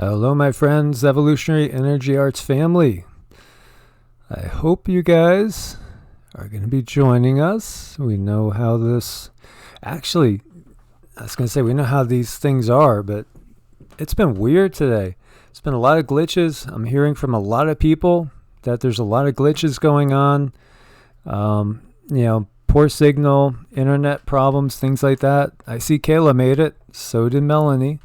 Hello, my friends, Evolutionary Energy Arts family. I hope you guys are going to be joining us. We know how this... Actually, I was going to say we know how these things are, but it's been weird today. It's been a lot of glitches. I'm hearing from a lot of people that there's a lot of glitches going on. Poor signal, internet problems, things like that. I see Kayla made it. So did Melanie.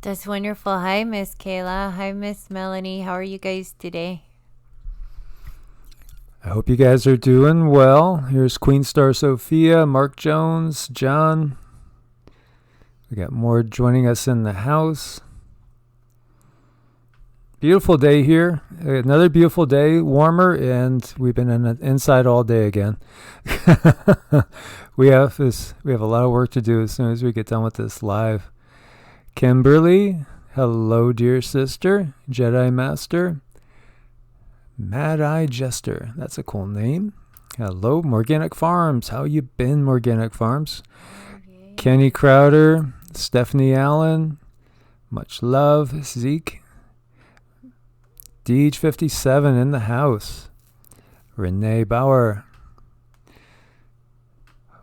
That's wonderful. Hi, Miss Kayla. Hi, Miss Melanie. How are you guys today? I hope you guys are doing well. Here's Queen Star Sophia, Mark Jones, John. We got more joining us in the house. Beautiful day here. Another beautiful day, warmer, and we've been inside all day again. We have a lot of work to do as soon as we get done with this live. Kimberly, hello, dear sister. Jedi Master. Mad Eye Jester, that's a cool name. Hello, Morganic Farms. How you been, Morganic Farms? Okay. Kenny Crowder, Stephanie Allen, much love. Zeke, Deej57 in the house. Renee Bauer.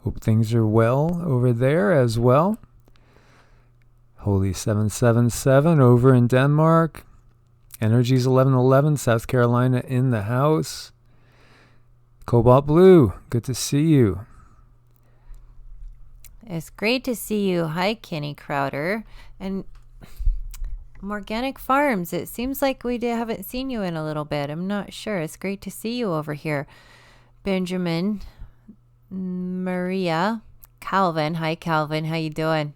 Hope things are well over there as well. Holy 777 over in Denmark. Energies 1111, South Carolina in the house. Cobalt Blue, good to see you. It's great to see you. Hi, Kenny Crowder. And Morganic Farms, it seems like we haven't seen you in a little bit. I'm not sure. It's great to see you over here. Benjamin, Maria, Calvin. Hi, Calvin. How you doing?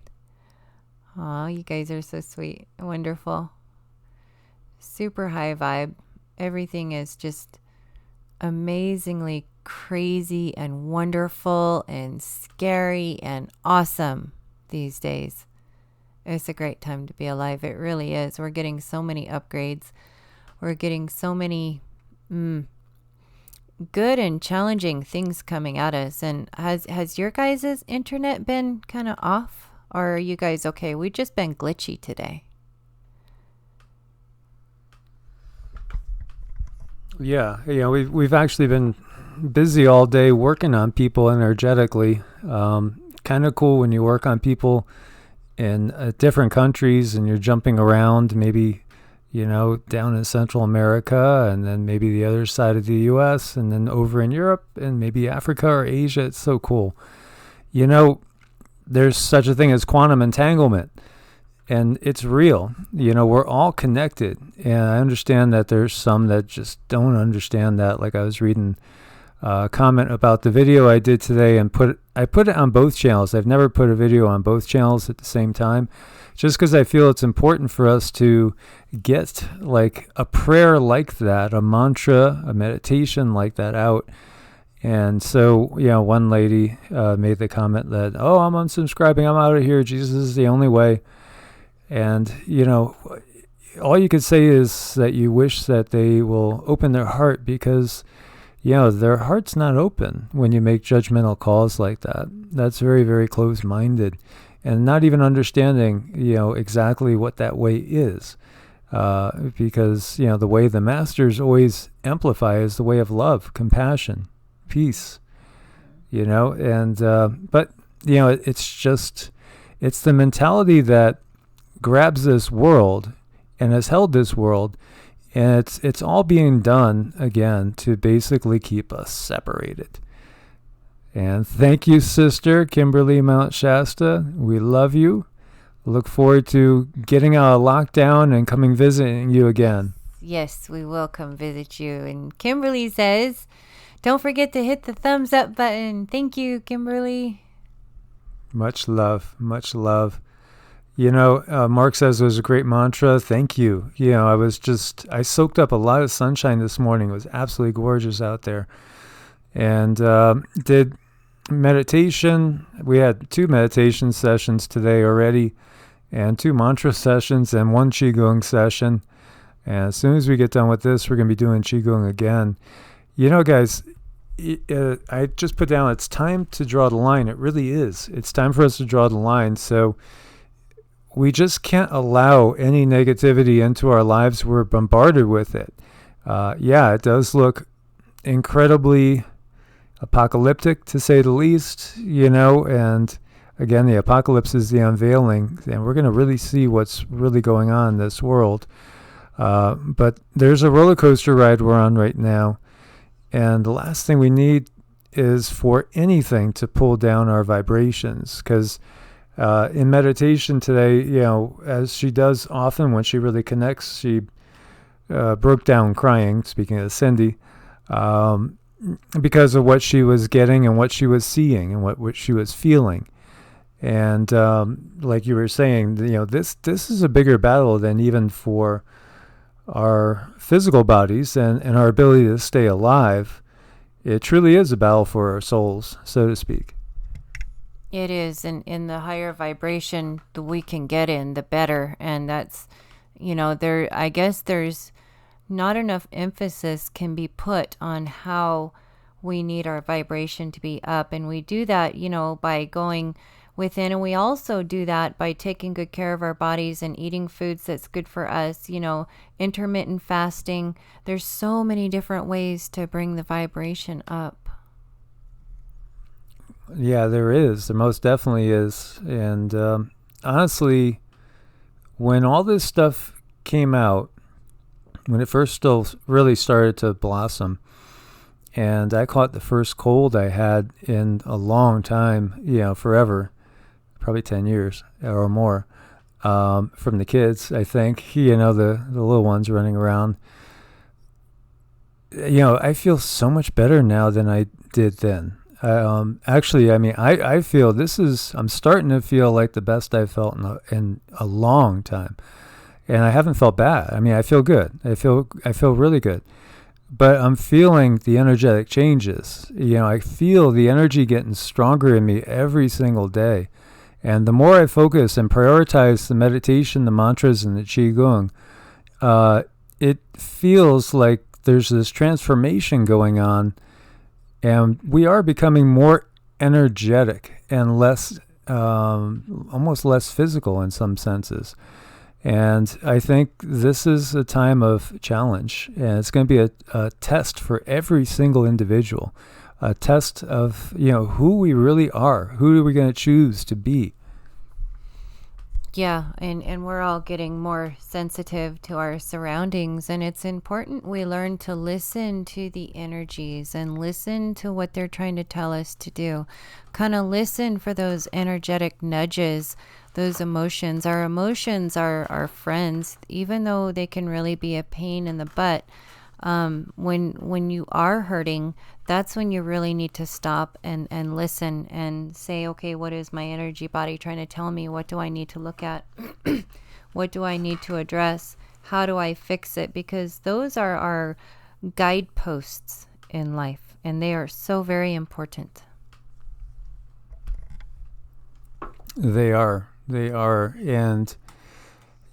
Oh, you guys are so sweet. Wonderful. Super high vibe. Everything is just amazingly crazy and wonderful and scary and awesome these days. It's a great time to be alive. It really is. We're getting so many upgrades. We're getting so many good and challenging things coming at us. And has your guys' internet been kind of off? Or are you guys okay? We've just been glitchy today. Yeah, we've actually been busy all day working on people energetically. Kind of cool when you work on people in different countries and you're jumping around, maybe, down in Central America and then maybe the other side of the U.S. and then over in Europe and maybe Africa or Asia. It's so cool. There's such a thing as quantum entanglement. And it's real. We're all connected. And I understand that there's some that just don't understand that. Like I was reading a comment about the video I did today and I put it on both channels. I've never put a video on both channels at the same time, just because I feel it's important for us to get like a prayer like that, a mantra, a meditation like that out. And so, one lady made the comment that, I'm unsubscribing. I'm out of here. Jesus is the only way. And, all you could say is that you wish that they will open their heart because, their heart's not open when you make judgmental calls like that. That's very, very closed-minded and not even understanding, exactly what that way is. Because, the way the masters always amplify is the way of love, compassion, peace, but, it's the mentality that grabs this world and has held this world, and it's all being done again to basically keep us separated. And thank you, sister Kimberly Mount Shasta. We love you. Look forward to getting out of lockdown and coming visiting you again. Yes, we will come visit you. And Kimberly says, don't forget to hit the thumbs up button. Thank you, Kimberly. Much love, much love. Mark says it was a great mantra. Thank you. I soaked up a lot of sunshine this morning. It was absolutely gorgeous out there. And did meditation. We had 2 meditation sessions today already, and 2 mantra sessions and 1 QiGong session. And as soon as we get done with this, we're going to be doing QiGong again. Guys, I just put down, it's time to draw the line. It really is. It's time for us to draw the line. So we just can't allow any negativity into our lives. We're bombarded with it. Yeah, it does look incredibly apocalyptic, to say the least, and again, the apocalypse is the unveiling, and we're going to really see what's really going on in this world. But there's a roller coaster ride we're on right now, and the last thing we need is for anything to pull down our vibrations, because in meditation today, as she does often when she really connects, she broke down crying, speaking of Cindy, because of what she was getting and what she was seeing and what she was feeling. And like you were saying, this is a bigger battle than even for our physical bodies and our ability to stay alive. It truly is a battle for our souls, so to speak. It is, and in the higher vibration that we can get in, the better. And that's, I guess there's not enough emphasis can be put on how we need our vibration to be up. And we do that, by going within. And we also do that by taking good care of our bodies and eating foods that's good for us, intermittent fasting. There's so many different ways to bring the vibration up. Yeah, there is. There most definitely is. And honestly, when all this stuff came out, when it first still really started to blossom, and I caught the first cold I had in a long time, forever, probably 10 years or more, from the kids, I think, the little ones running around. I feel so much better now than I did then. Actually, I feel I'm starting to feel like the best I've felt in a long time. And I haven't felt bad. I feel good. I feel really good. But I'm feeling the energetic changes. I feel the energy getting stronger in me every single day. And the more I focus and prioritize the meditation, the mantras, and the QiGong, it feels like there's this transformation going on. And we are becoming more energetic and less, almost less physical in some senses. And I think this is a time of challenge, and it's going to be a test for every single individual, a test of, who we really are, who are we going to choose to be. Yeah, and we're all getting more sensitive to our surroundings, and it's important we learn to listen to the energies and listen to what they're trying to tell us to do. Kind of listen for those energetic nudges, those emotions. Our emotions are our friends, even though they can really be a pain in the butt. When you are hurting, that's when you really need to stop and listen and say, okay, what is my energy body trying to tell me? What do I need to look at? What do I need to address? How do I fix it? Because those are our guideposts in life, and they are so very important. They are. And,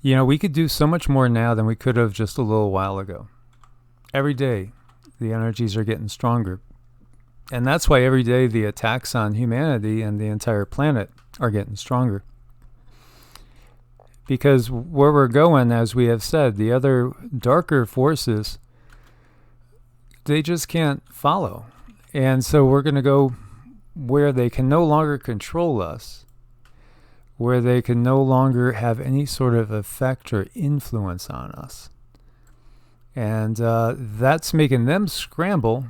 we could do so much more now than we could have just a little while ago. Every day, the energies are getting stronger. And that's why every day the attacks on humanity and the entire planet are getting stronger. Because where we're going, as we have said, the other darker forces, they just can't follow. And so we're going to go where they can no longer control us, where they can no longer have any sort of effect or influence on us. And that's making them scramble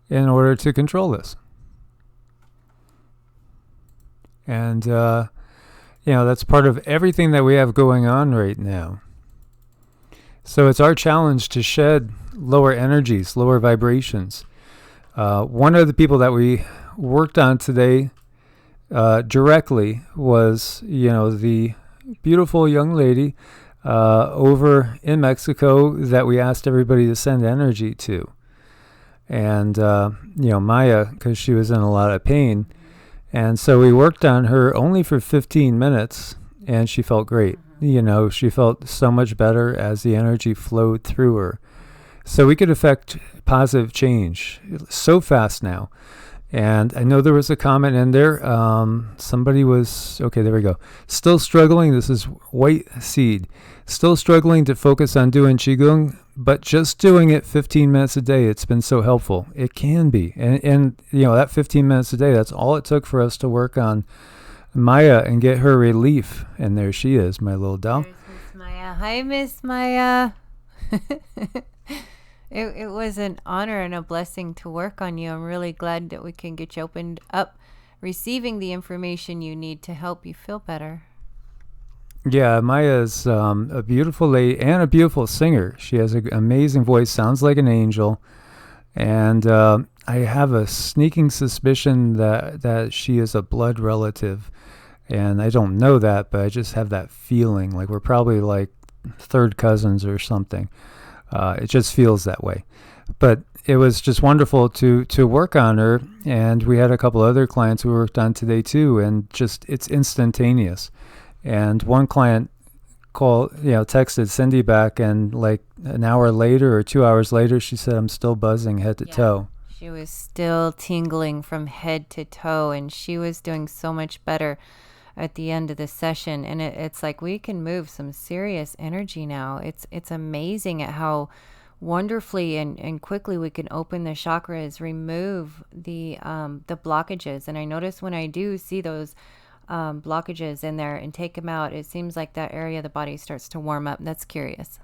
in order to control us. And, that's part of everything that we have going on right now. So it's our challenge to shed lower energies, lower vibrations. One of the people that we worked on today directly was, the beautiful young lady over in Mexico that we asked everybody to send energy to. And, Maya, because she was in a lot of pain. And so we worked on her only for 15 minutes, and she felt great. She felt so much better as the energy flowed through her. So we could affect positive change so fast now. And I know there was a comment in there. Somebody was, okay, there we go. Still struggling. This is White Seed. Still struggling to focus on doing QiGong, but just doing it 15 minutes a day, it's been so helpful. It can be. And that 15 minutes a day, that's all it took for us to work on Maya and get her relief. And there she is, my little doll. There's Miss Maya. Hi, Miss Maya. It was an honor and a blessing to work on you. I'm really glad that we can get you opened up, receiving the information you need to help you feel better. Yeah, Maya's a beautiful lady and a beautiful singer. She has an amazing voice, sounds like an angel. And I have a sneaking suspicion that she is a blood relative. And I don't know that, but I just have that feeling like we're probably like third cousins or something. It just feels that way. But it was just wonderful to work on her. And we had a couple other clients we worked on today too. And just it's instantaneous. And one client texted Cindy back, and like an hour later or 2 hours later, she said, I'm still buzzing head to toe. She was still tingling from head to toe, and she was doing so much better at the end of the session. And it's like we can move some serious energy now. It's amazing at how wonderfully and quickly we can open the chakras, remove the blockages. And I notice when I do see those blockages in there and take them out, it seems like that area of the body starts to warm up. That's curious.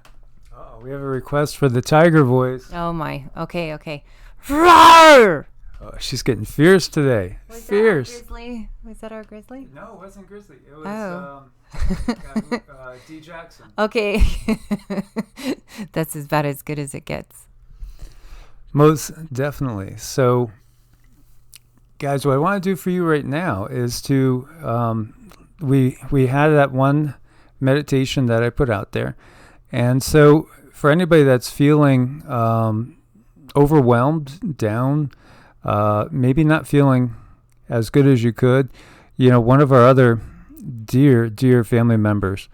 Oh, we have a request for the tiger voice. Oh my. Okay. Roar! Oh, she's getting fierce today. Was fierce. That our grizzly? Was that our grizzly? No, it wasn't grizzly. It was D. Jackson. Okay. That's about as good as it gets. Most definitely. So, guys, what I want to do for you right now is to we had that one meditation that I put out there, and so for anybody that's feeling overwhelmed, down, maybe not feeling as good as you could, one of our other dear family members,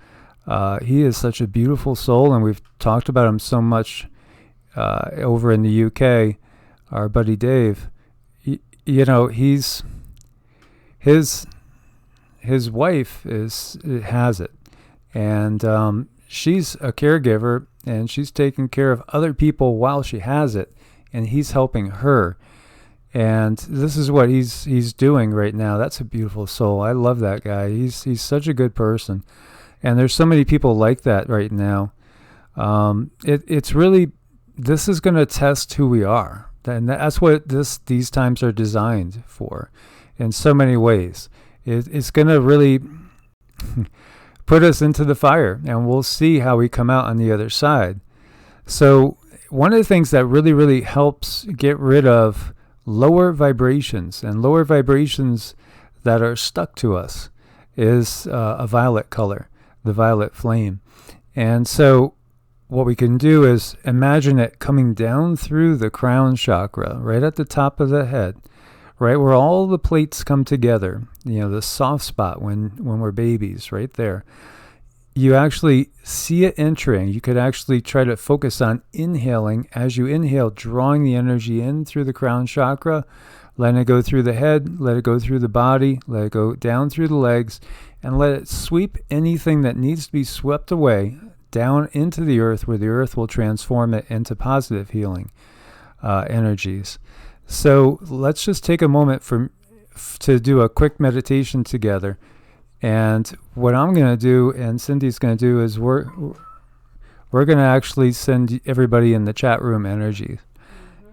he is such a beautiful soul, and we've talked about him so much over in the UK. Our buddy Dave, he's his wife has it, and she's a caregiver, and she's taking care of other people while she has it, and he's helping her. And this is what he's doing right now. That's a beautiful soul. I love that guy. He's such a good person. And there's so many people like that right now. It's really, this is going to test who we are. And that's what these times are designed for in so many ways. It's going to really put us into the fire, and we'll see how we come out on the other side. So one of the things that really helps get rid of lower vibrations that are stuck to us is a violet color, the violet flame. And so what we can do is imagine it coming down through the crown chakra, right at the top of the head, right where all the plates come together, the soft spot when we're babies, right there. You actually see it entering. You could actually try to focus on inhaling. As you inhale, drawing the energy in through the crown chakra, letting it go through the head, let it go through the body, let it go down through the legs, and let it sweep anything that needs to be swept away down into the earth, where the earth will transform it into positive healing energies. So let's just take a moment to do a quick meditation together. And what I'm going to do, and Cindy's going to do, is we're going to actually send everybody in the chat room energy.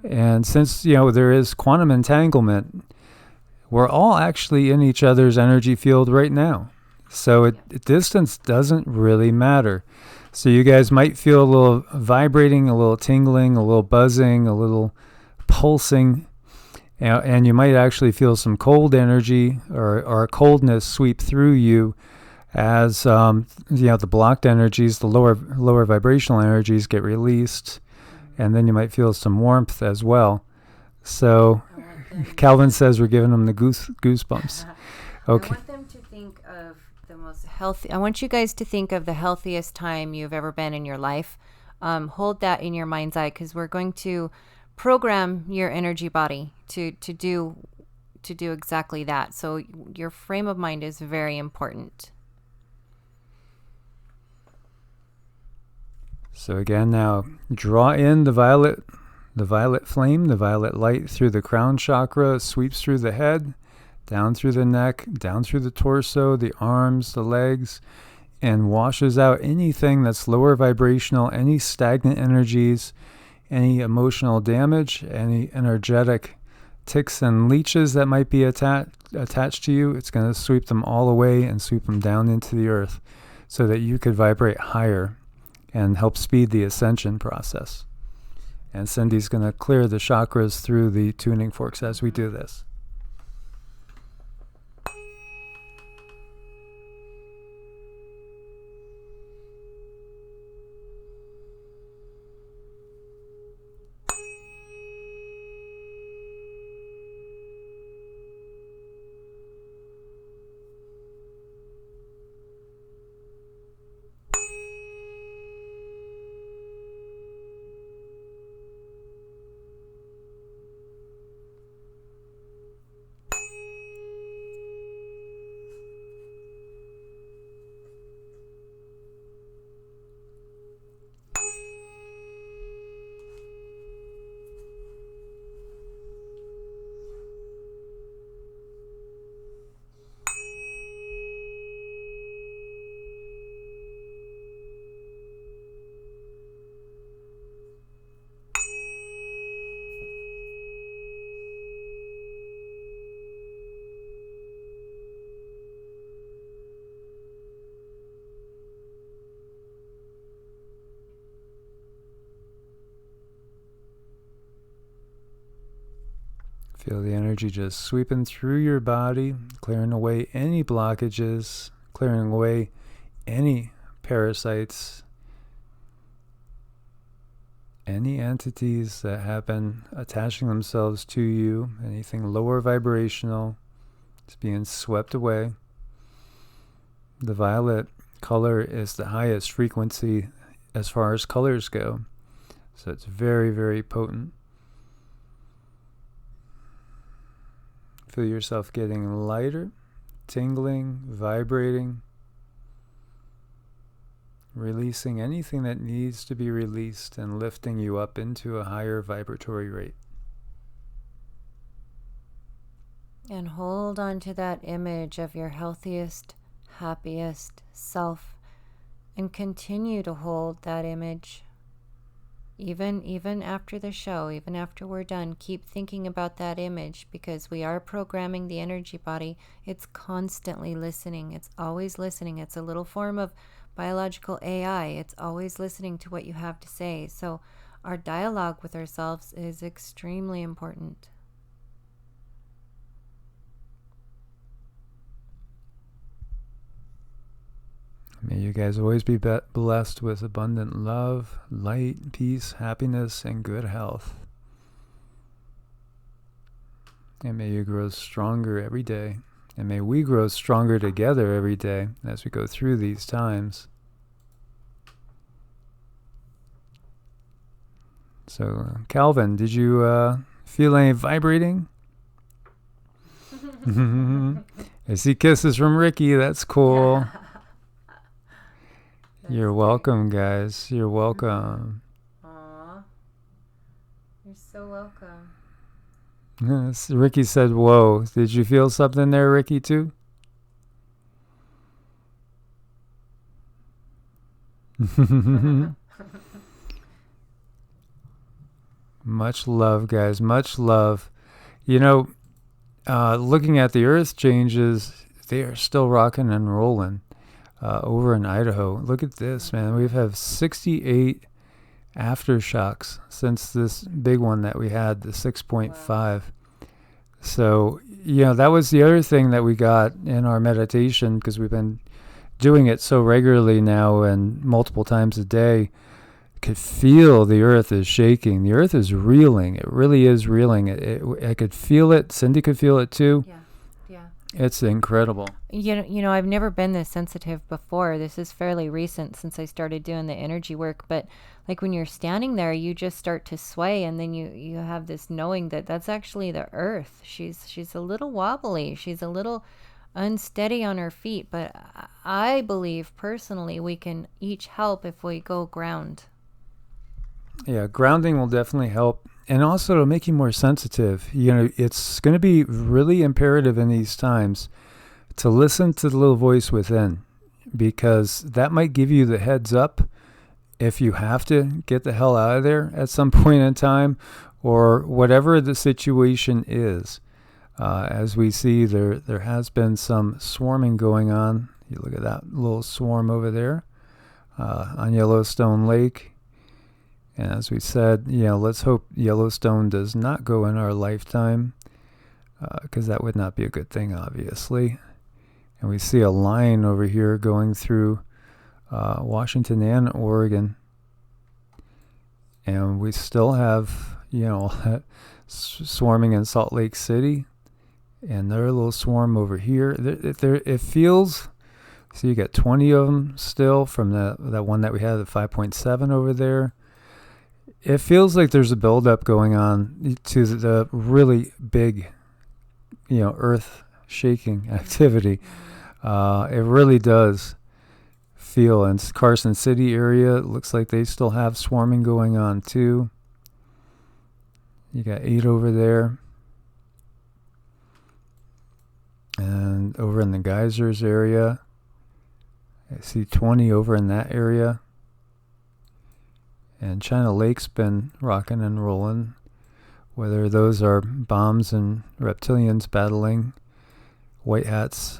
Mm-hmm. And since, there is quantum entanglement, we're all actually in each other's energy field right now. So distance doesn't really matter. So you guys might feel a little vibrating, a little tingling, a little buzzing, a little pulsing. And you might actually feel some cold energy or a coldness sweep through you as the blocked energies, the lower vibrational energies get released, and then you might feel some warmth as well. So Calvin says we're giving them the goosebumps. Okay. I want them to think of the most healthy. I want you guys to think of the healthiest time you've ever been in your life. Hold that in your mind's eye, because we're going to program your energy body to do to do exactly that. So your frame of mind is very important. So again, now draw in the violet flame, the violet light through the crown chakra, sweeps through the head, down through the neck, down through the torso, the arms, the legs, and washes out anything that's lower vibrational, any stagnant energies, any emotional damage, any energetic ticks and leeches that might be attached to you. It's going to sweep them all away and sweep them down into the earth so that you could vibrate higher and help speed the ascension process. And Cindy's going to clear the chakras through the tuning forks as we do this. Feel the energy just sweeping through your body, clearing away any blockages, clearing away any parasites, any entities that have been attaching themselves to you, anything lower vibrational, it's being swept away. The violet color is the highest frequency as far as colors go, so it's very, very potent. Feel yourself getting lighter, tingling, vibrating, releasing anything that needs to be released and lifting you up into a higher vibratory rate. And hold on to that image of your healthiest, happiest self and continue to hold that image. Even after the show, even after we're done, keep thinking about that image, because we are programming the energy body. It's constantly listening. It's always listening. It's a little form of biological AI. It's always listening to what you have to say. So our dialogue with ourselves is extremely important. May you guys always be blessed with abundant love, light, peace, happiness, and good health. And may you grow stronger every day. And may we grow stronger together every day as we go through these times. So, Calvin, did you feel any vibrating? I see kisses from Ricky. That's cool. You're welcome, guys. You're welcome. Aw. You're so welcome. Yes, Ricky said, whoa. Did you feel something there, Ricky, too? Much love, guys. Much love. You know, looking at the earth changes, they are still rocking and rolling. Over in Idaho. Look at this, man. We have 68 aftershocks since this big one that we had, the 6.5. Wow. So, that was the other thing that we got in our meditation, because we've been doing it so regularly now and multiple times a day. Could feel the earth is shaking. The earth is reeling. It really is reeling. I could feel it. Cindy could feel it too. Yeah. It's incredible. I've never been this sensitive before. This is fairly recent since I started doing the energy work. But like when you're standing there, you just start to sway, and then you have this knowing that that's actually the earth. She's a little wobbly. She's a little unsteady on her feet. But I believe personally we can each help if we go ground. Yeah, grounding will definitely help. And also it'll make you more sensitive. It's going to be really imperative in these times to listen to the little voice within, because that might give you the heads up if you have to get the hell out of there at some point in time, or whatever the situation is. As we see, there has been some swarming going on. You look at that little swarm over there on Yellowstone Lake. And as we said, let's hope Yellowstone does not go in our lifetime, because that would not be a good thing, obviously. And we see a line over here going through Washington and Oregon. And we still have, swarming in Salt Lake City. And there's a little swarm over here. It feels, so you got 20 of them still from that one that we had at 5.7 over there. It feels like there's a buildup going on to the really big, earth-shaking activity. It really does feel. In Carson City area, it looks like they still have swarming going on too. You got 8 over there. And over in the geysers area, I see 20 over in that area. And China Lake's been rocking and rolling. Whether those are bombs and reptilians battling, white hats,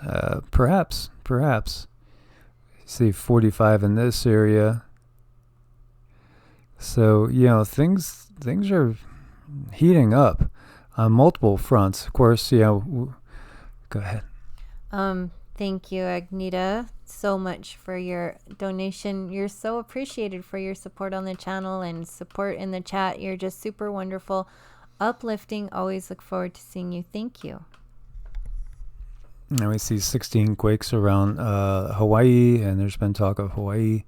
perhaps. See 45 in this area. So, things are heating up on multiple fronts. Of course, go ahead. Thank you, Agneta, so much for your donation. You're so appreciated for your support on the channel and support in the chat. You're just super wonderful, uplifting. Always look forward to seeing you. Thank you. Now we see 16 quakes around Hawaii, and there's been talk of Hawaii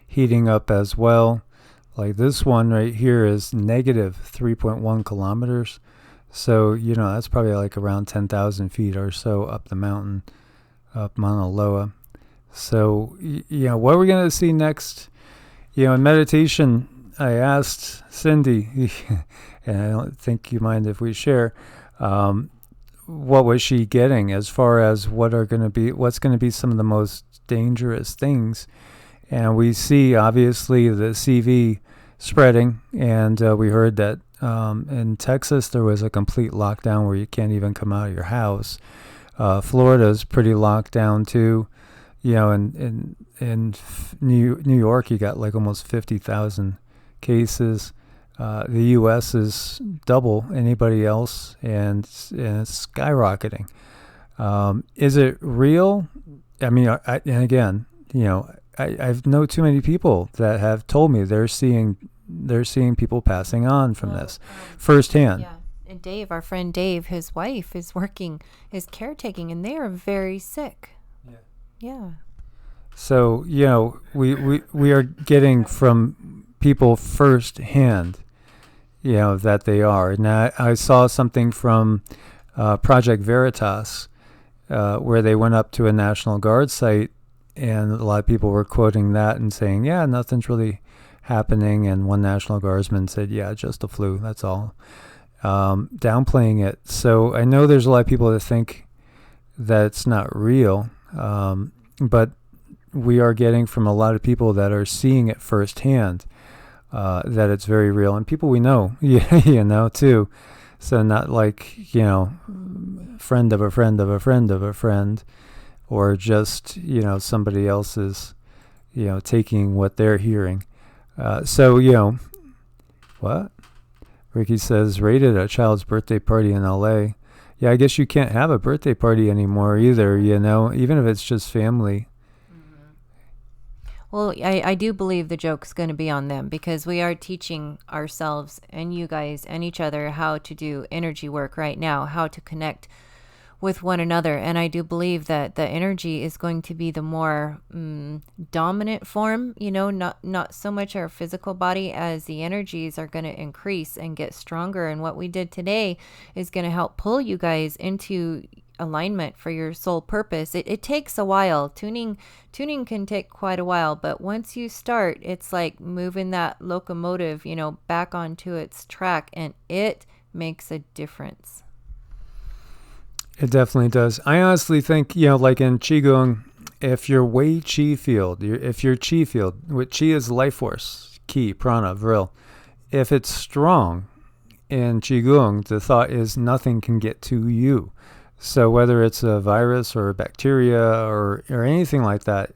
heating up as well. Like this one right here is negative 3.1 kilometers. So, that's probably like around 10,000 feet or so up the mountain, up Mauna Loa. So, what are we going to see next? In meditation, I asked Cindy, and I don't think you mind if we share, what was she getting as far as what's going to be some of the most dangerous things. And we see, obviously, the CV spreading, and we heard that in Texas there was a complete lockdown where you can't even come out of your house. Florida's pretty locked down too. In New York, you got like almost 50,000 cases. The U.S. is double anybody else, and it's skyrocketing. Is it real? I mean, I know too many people that have told me they're seeing people passing on from this firsthand. Yeah. And Dave, our friend Dave, his wife is caretaking, and they are very sick. Yeah. So, we are getting from people firsthand, that they are. Now, I saw something from Project Veritas where they went up to a National Guard site, and a lot of people were quoting that and saying, yeah, nothing's really happening. And one National Guardsman said, yeah, just a flu, that's all. Downplaying it. So I know there's a lot of people that think that it's not real, but we are getting from a lot of people that are seeing it firsthand that it's very real, and people we know, too. So not like, friend of a friend of a friend of a friend, or just, somebody else's, taking what they're hearing. What? Ricky says, raided a child's birthday party in LA. Yeah, I guess you can't have a birthday party anymore either, even if it's just family. Well, I do believe the joke's going to be on them, because we are teaching ourselves and you guys and each other how to do energy work right now, how to connect with one another. And I do believe that the energy is going to be the more dominant form, not so much our physical body, as the energies are going to increase and get stronger. And what we did today is going to help pull you guys into alignment for your soul purpose. It takes a while. Tuning can take quite a while, but once you start, it's like moving that locomotive, back onto its track, and it makes a difference. It definitely does. I honestly think, like in QiGong, if your Wei Qi field, if your Qi field, what Qi is life force, Qi, Prana, Vril, if it's strong in QiGong, the thought is nothing can get to you. So whether it's a virus or a bacteria or anything like that,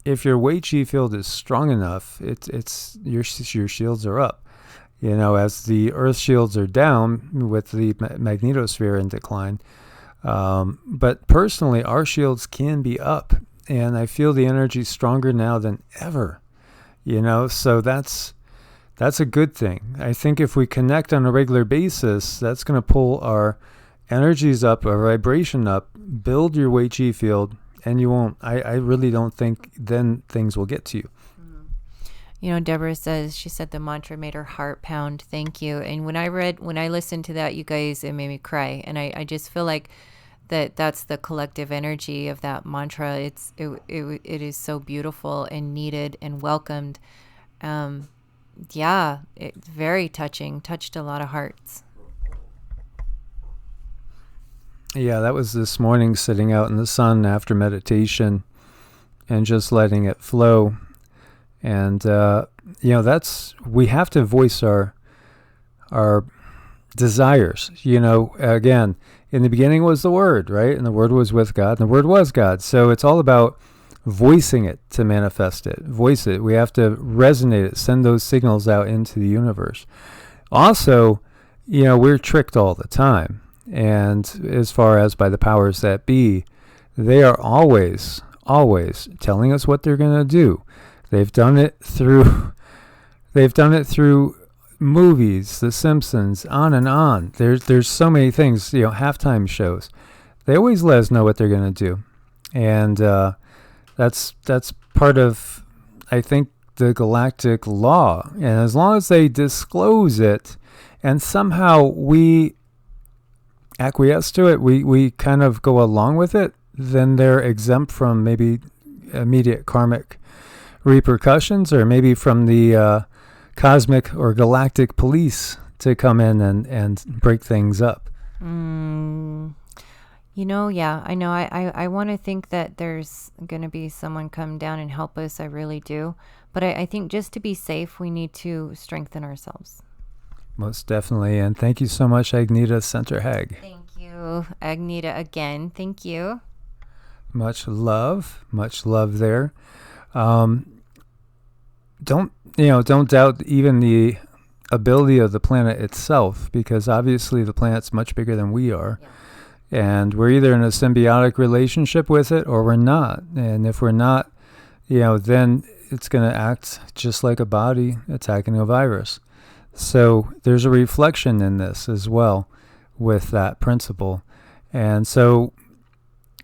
if your Wei Qi field is strong enough, it's your shields are up. As the Earth shields are down with the magnetosphere in decline. But personally, our shields can be up, and I feel the energy stronger now than ever. So that's a good thing. I think if we connect on a regular basis, that's going to pull our energies up, our vibration up, build your Wei Qi field, and you won't, I really don't think then things will get to you. Deborah says, she said the mantra made her heart pound. Thank you. And when I listened to that, you guys, it made me cry. And I just feel like that's the collective energy of that mantra. It is so beautiful and needed and welcomed. It's very touching, touched a lot of hearts. Yeah, that was this morning, sitting out in the sun after meditation and just letting it flow. And, we have to voice our desires. Again, in the beginning was the Word, right? And the Word was with God, and the Word was God. So it's all about voicing it to manifest it. Voice it. We have to resonate it, send those signals out into the universe. Also, we're tricked all the time. And as far as by the powers that be, they are always telling us what they're going to do. They've done it through movies, The Simpsons, on and on. There's so many things, halftime shows. They always let us know what they're going to do. And that's part of, I think, the galactic law. And as long as they disclose it and somehow we acquiesce to it, we kind of go along with it, then they're exempt from maybe immediate karmic repercussions, or maybe from the cosmic or galactic police to come in and break things up. Yeah, I know. I want to think that there's going to be someone come down and help us. I really do. But I think just to be safe, we need to strengthen ourselves. Most definitely. And thank you so much, Agneta Centerhag. Thank you, Agneta, again. Thank you. Much love there. Don't doubt even the ability of the planet itself, because obviously the planet's much bigger than we are. Yeah. And we're either in a symbiotic relationship with it or we're not. And if we're not, then it's going to act just like a body attacking a virus. So there's a reflection in this as well with that principle. And so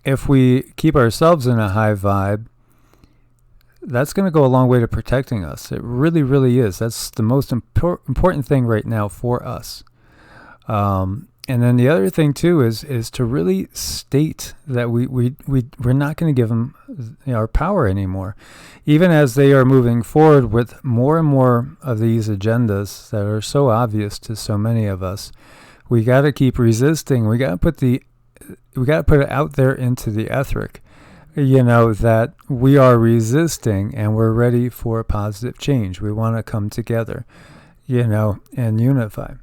if we keep ourselves in a high vibe, that's going to go a long way to protecting us. It really, really is. That's the most important thing right now for us. And then the other thing too is to really state that we're not going to give them our power anymore, even as they are moving forward with more and more of these agendas that are so obvious to so many of us. We got to keep resisting. We got to put it out there into the etheric, that we are resisting and we're ready for a positive change. We want to come together, and unify.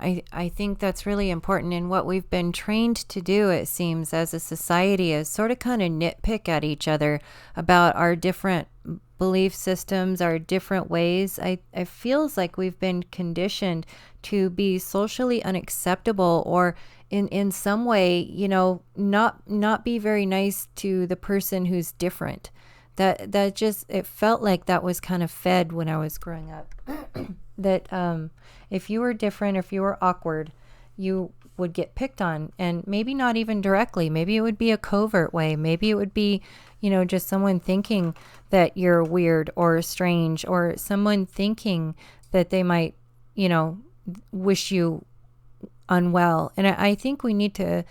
I think that's really important. And what we've been trained to do, it seems, as a society is sort of kind of nitpick at each other about our different belief systems, our different ways. It feels like we've been conditioned to be socially unacceptable, or in some way, not be very nice to the person who's different. That just, it felt like that was kind of fed when I was growing up. That if you were different, if you were awkward, you would get picked on, and maybe not even directly. Maybe it would be a covert way. Maybe it would be, just someone thinking that you're weird or strange, or someone thinking that they might, wish you unwell. And I think we need to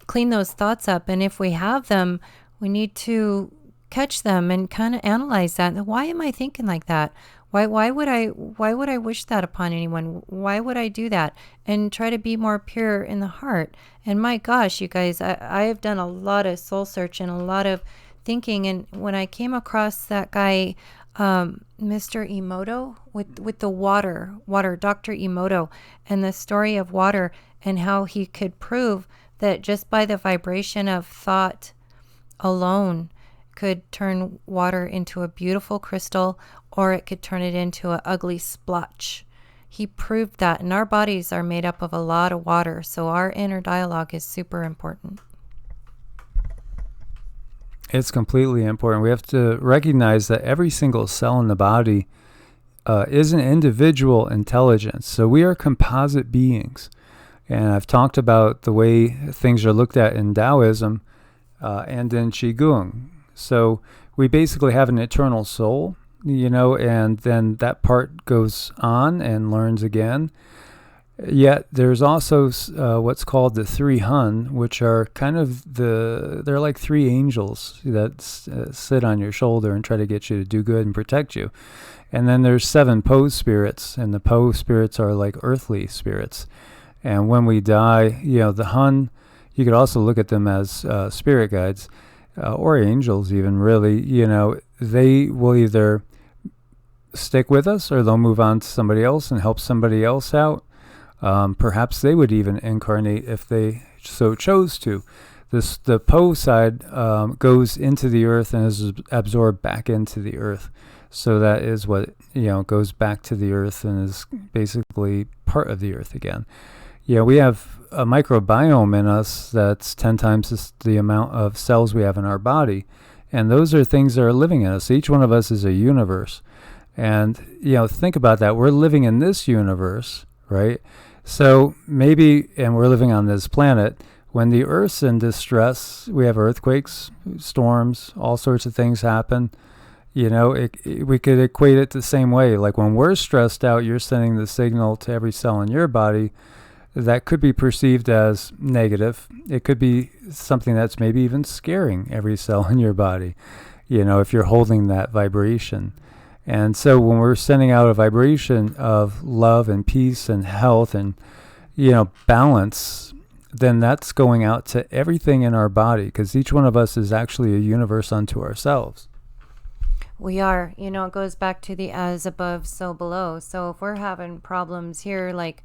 clean those thoughts up. And if we have them, we need to catch them and kind of analyze that. Why am I thinking like that? Why would I wish that upon anyone? Why would I do that? And try to be more pure in the heart. And my gosh, you guys, I have done a lot of soul search and a lot of thinking. And when I came across that guy, Mr. Emoto, with the water, Dr. Emoto, and the story of water, and how he could prove that just by the vibration of thought alone could turn water into a beautiful crystal, or it could turn it into an ugly splotch. He proved that, and our bodies are made up of a lot of water, so our inner dialogue is super important. It's completely important. We have to recognize that every single cell in the body is an individual intelligence. So we are composite beings. And I've talked about the way things are looked at in Taoism and in QiGong. So we basically have an eternal soul, and then that part goes on and learns again. Yet there's also what's called the three Hun, which are kind of they're like three angels that sit on your shoulder and try to get you to do good and protect you. And then there's 7 Po spirits, and the Po spirits are like earthly spirits. And when we die, the Hun, you could also look at them as spirit guides or angels even, really. They will either stick with us or they'll move on to somebody else and help somebody else out. Perhaps they would even incarnate if they so chose to. The Po side goes into the earth and is absorbed back into the earth. So that is what, goes back to the earth and is basically part of the earth again. We have a microbiome in us that's 10 times the amount of cells we have in our body. And those are things that are living in us. Each one of us is a universe. And, think about that. We're living in this universe, right? So maybe, and we're living on this planet, when the Earth's in distress, we have earthquakes, storms, all sorts of things happen. We could equate it the same way. Like when we're stressed out, you're sending the signal to every cell in your body that could be perceived as negative. It could be something that's maybe even scaring every cell in your body, if you're holding that vibration. And so when we're sending out a vibration of love and peace and health and, balance, then that's going out to everything in our body, because each one of us is actually a universe unto ourselves. We are. It goes back to the as above, so below. So if we're having problems here, like,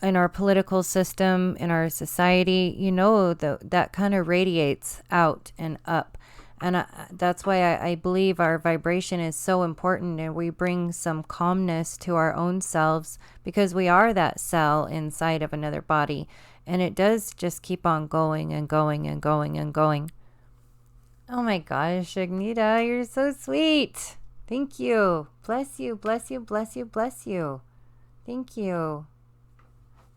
in our political system, in our society, that kind of radiates out and up. And that's why I believe our vibration is so important, and we bring some calmness to our own selves, because we are that cell inside of another body. And it does just keep on going and going and going and going. Oh my gosh, Agnita, you're so sweet. Thank you. Bless you, bless you, bless you, bless you. Thank you.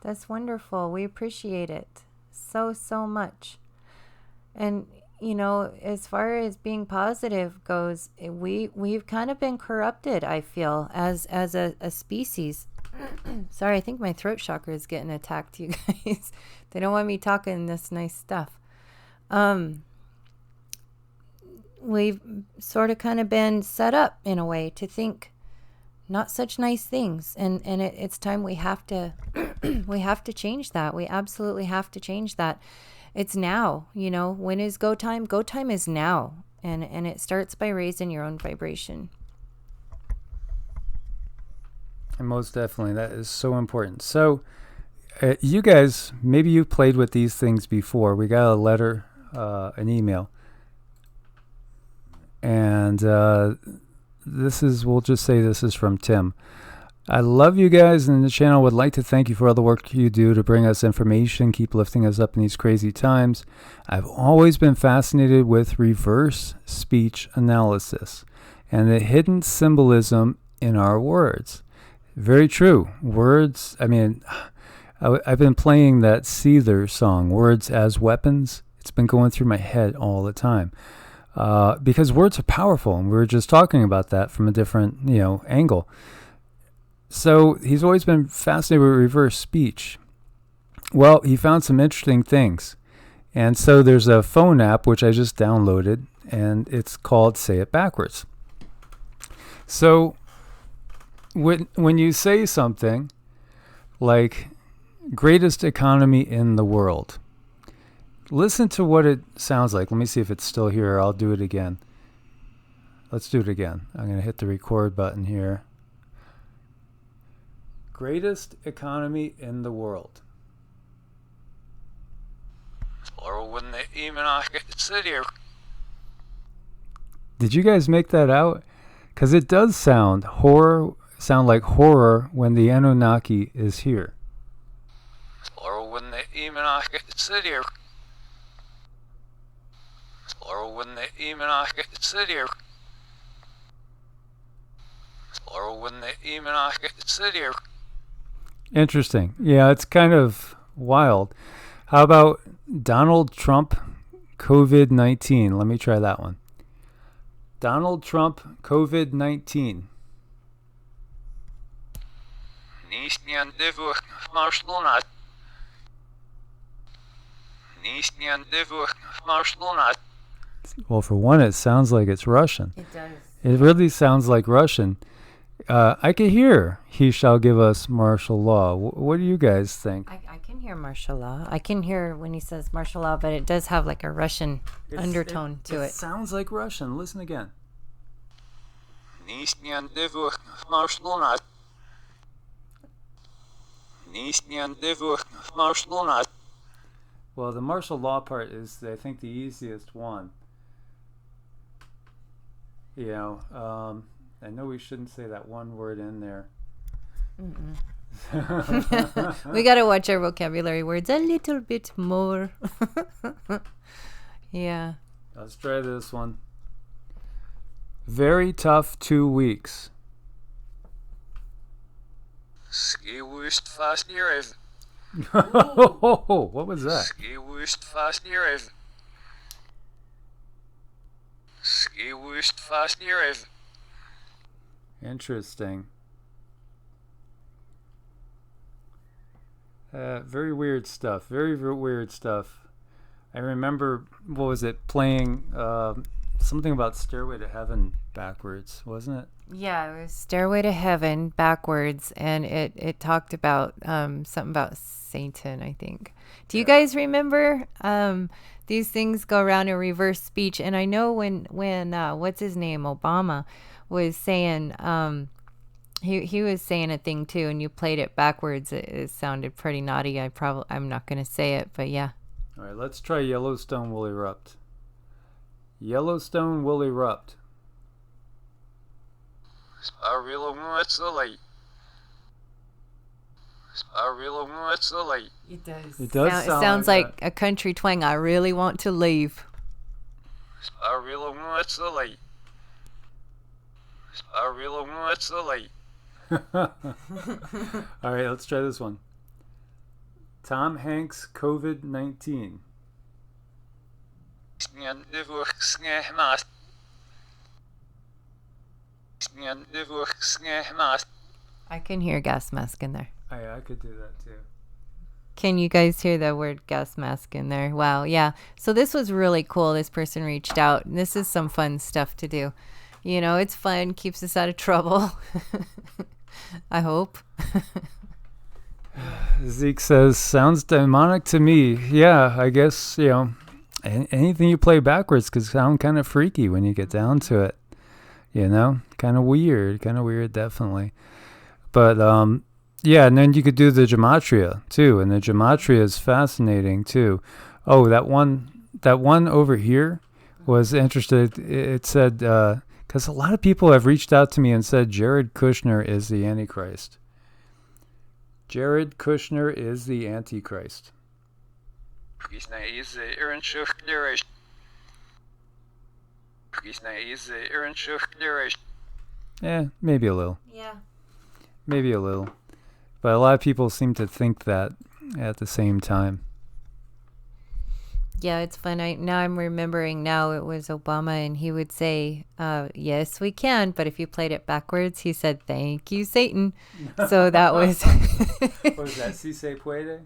That's wonderful. We appreciate it so, so much. And as far as being positive goes, we've kind of been corrupted, I feel, as a species. Sorry, I think my throat chakra is getting attacked, you guys. They don't want me talking this nice stuff. We've sort of kind of been set up in a way to think not such nice things, and it's time we have to we have to change that. We absolutely have to change that. It's now. When is go time? Go time is now, and it starts by raising your own vibration. And most definitely, that is so important. So you guys, maybe you've played with these things before. We got a letter, an email, and we'll just say this is from Tim. I love you guys, and the channel would like to thank you for all the work you do to bring us information, keep lifting us up in these crazy times. I've always been fascinated with reverse speech analysis and the hidden symbolism in our words. Very true. Words, I've been playing that Seether song, Words as Weapons. It's been going through my head all the time. Because words are powerful, and we were just talking about that from a different, angle. So he's always been fascinated with reverse speech. Well, he found some interesting things. And so there's a phone app, which I just downloaded, and it's called Say It Backwards. So when you say something like greatest economy in the world, listen to what it sounds like. Let me see if it's still here. I'll do it again. Let's do it again. I'm going to hit the record button here. Greatest economy in the world. Did you guys make that out? Because it does sound like horror when the Anunnaki is here. Interesting. Yeah, it's kind of wild. How about Donald Trump COVID-19? Let me try that one. Donald Trump COVID-19. Well, for one, it sounds like it's Russian. It does. It really sounds like Russian. I can hear he shall give us martial law. What do you guys think? I can hear martial law. I can hear when he says martial law, but it does have like a Russian undertone to it. It sounds like Russian. Listen again. Well, the martial law part is, I think, the easiest one. I know we shouldn't say that one word in there. We got to watch our vocabulary words a little bit more. Yeah. Let's try this one. Very tough 2 weeks. What was that? Interesting. Very weird stuff. Very weird stuff. I remember, playing something about Stairway to Heaven backwards, wasn't it? Yeah, it was Stairway to Heaven backwards, and it talked about something about Satan, I think. Do you guys remember these things go around in reverse speech? And I know when what's his name, Obama, was saying he was saying a thing too, and you played it backwards. It sounded pretty naughty. I'm not going to say it, but yeah. All right, let's try Yellowstone will erupt. Yellowstone will erupt. It does. It does. It sounds like a country twang. I really want to leave. All right, let's try this one. Tom Hanks COVID-19. I can hear gas mask in there. I could do that too. Can you guys hear the word gas mask in there? Wow, yeah. So this was really cool. This person reached out. And this is some fun stuff to do. It's fun. Keeps us out of trouble. I hope. Zeke says, sounds demonic to me. Yeah, I guess, anything you play backwards could sound kind of freaky when you get down to it. Kind of weird, definitely. But, yeah, and then you could do the gematria too, and the gematria is fascinating too. Oh, that one over here was interesting. It said, because a lot of people have reached out to me and said Jared Kushner is the Antichrist. Jared Kushner is the Antichrist. Yeah, maybe a little. Yeah. Maybe a little. But a lot of people seem to think that at the same time. Yeah, it's fun. Now I'm remembering. Now it was Obama, and he would say, "Yes, we can." But if you played it backwards, he said, "Thank you, Satan." So that was. What was that? Si se puede?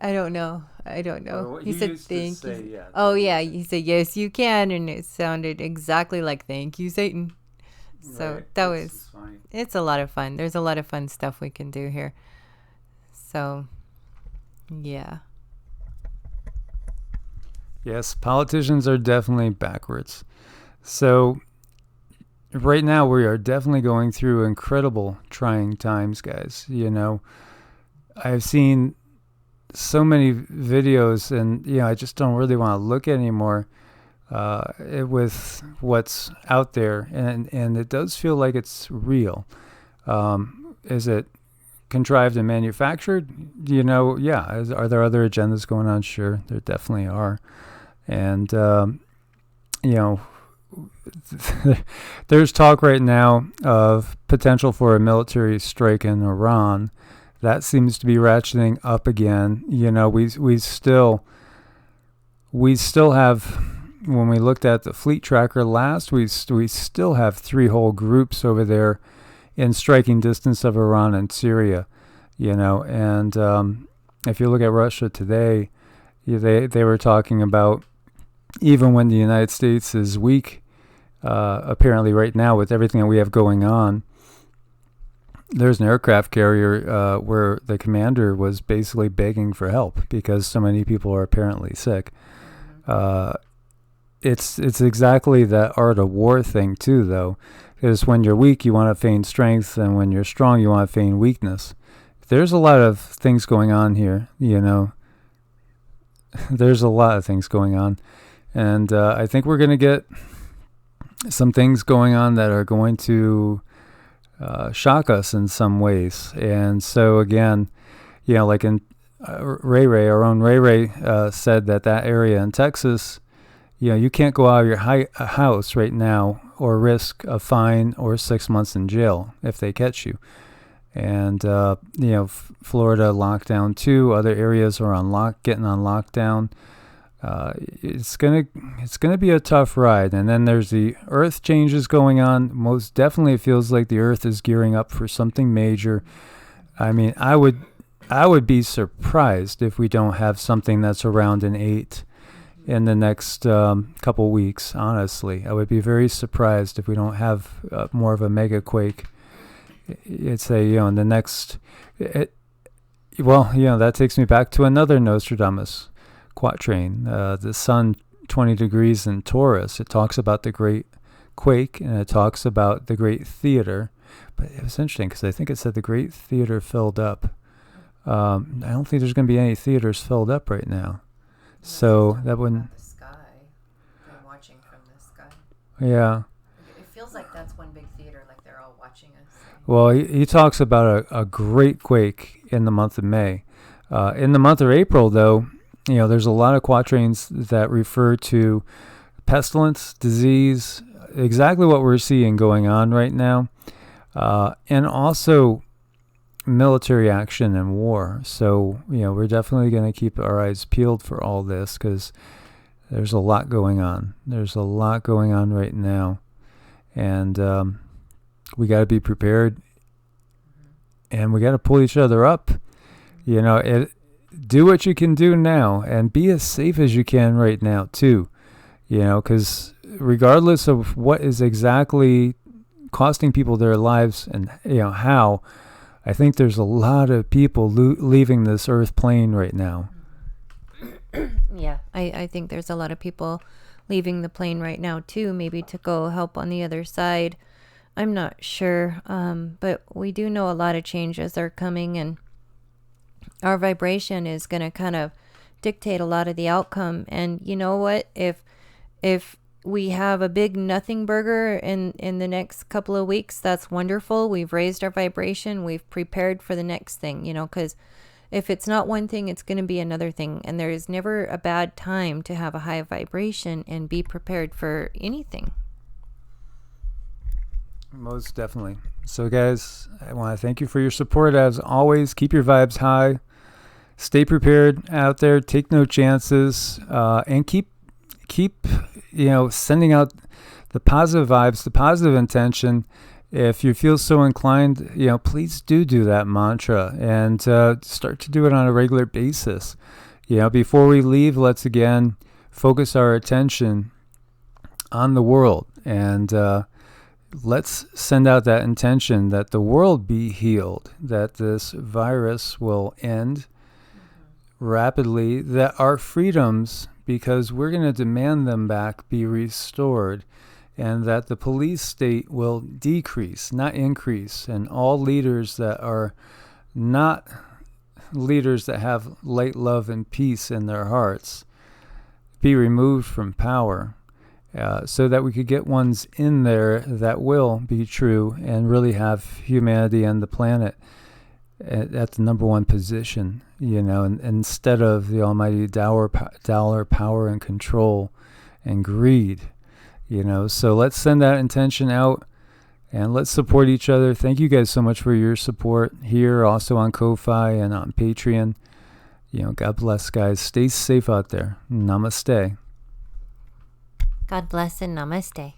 I don't know. He said, "Thank you." Yeah, oh yeah, he said, "Yes, you can," and it sounded exactly like "Thank you, Satan." So right. that It's was. funny. It's a lot of fun. There's a lot of fun stuff we can do here. So, yeah. Yes, politicians are definitely backwards. So right now we are definitely going through incredible trying times, guys. I've seen so many videos, and I just don't really want to look anymore with what's out there, and it does feel like it's real. Is it contrived and manufactured? Yeah. Are there other agendas going on? Sure, there definitely are. And there's talk right now of potential for a military strike in Iran. That seems to be ratcheting up again. We still have, when we looked at the fleet tracker last, we still have 3 whole groups over there in striking distance of Iran and Syria. And if you look at Russia today, they were talking about, even when the United States is weak, apparently right now with everything that we have going on, there's an aircraft carrier where the commander was basically begging for help because so many people are apparently sick. It's exactly that art of war thing too, though, because when you're weak, you want to feign strength, and when you're strong, you want to feign weakness. There's a lot of things going on here, There's a lot of things going on. And I think we're going to get some things going on that are going to shock us in some ways. And so, again, like in our own Ray said that area in Texas, you can't go out of your house right now or risk a fine or 6 months in jail if they catch you. And, Florida lockdown too. Other areas are getting on lockdown. It's gonna be a tough ride. And then there's the earth changes going on. Most definitely it feels like the earth is gearing up for something major. I mean, I would be surprised if we don't have something that's around an 8 in the next couple weeks. Honestly, I would be very surprised if we don't have more of a mega quake. It's in the next. That takes me back to another Nostradamus quatrain, the sun 20 degrees in Taurus. It talks about the great quake, and it talks about the great theater. But it was interesting because I think it said the great theater filled up. I don't think there's going to be any theaters filled up right now. So that wouldn't. The sky. They're watching from the sky. Yeah. It feels like that's one big theater, like they're all watching us. Well, he talks about a great quake in the month of May. In the month of April, though, there's a lot of quatrains that refer to pestilence, disease, exactly what we're seeing going on right now, and also military action and war. So, we're definitely going to keep our eyes peeled for all this because there's a lot going on. There's a lot going on right now. And we got to be prepared, and we got to pull each other up. Do what you can do now, and be as safe as you can right now too. Because regardless of what is exactly costing people their lives and how, I think there's a lot of people leaving this earth plane right now. Yeah, I think there's a lot of people leaving the plane right now too, maybe to go help on the other side. I'm not sure, but we do know a lot of changes are coming, and our vibration is going to kind of dictate a lot of the outcome. And you know what? If we have a big nothing burger in the next couple of weeks, that's wonderful. We've raised our vibration. We've prepared for the next thing, because if it's not one thing, it's going to be another thing. And there is never a bad time to have a high vibration and be prepared for anything. Most definitely. So, guys, I want to thank you for your support. As always, keep your vibes high. stay prepared out there, take no chances, and keep sending out the positive vibes, the positive intention. If you feel so inclined, please do that mantra and start to do it on a regular basis. Before we leave, let's again focus our attention on the world, and let's send out that intention that the world be healed, that this virus will end rapidly, that our freedoms, because we're going to demand them back, be restored, and that the police state will decrease, not increase, and all leaders that are not leaders that have light, love, and peace in their hearts be removed from power, so that we could get ones in there that will be true and really have humanity and the planet at the number one position, and instead of the almighty dollar power and control and greed, So let's send that intention out and let's support each other. Thank you guys so much for your support here, also on Ko-Fi and on Patreon. God bless, guys. Stay safe out there. Namaste. God bless and namaste.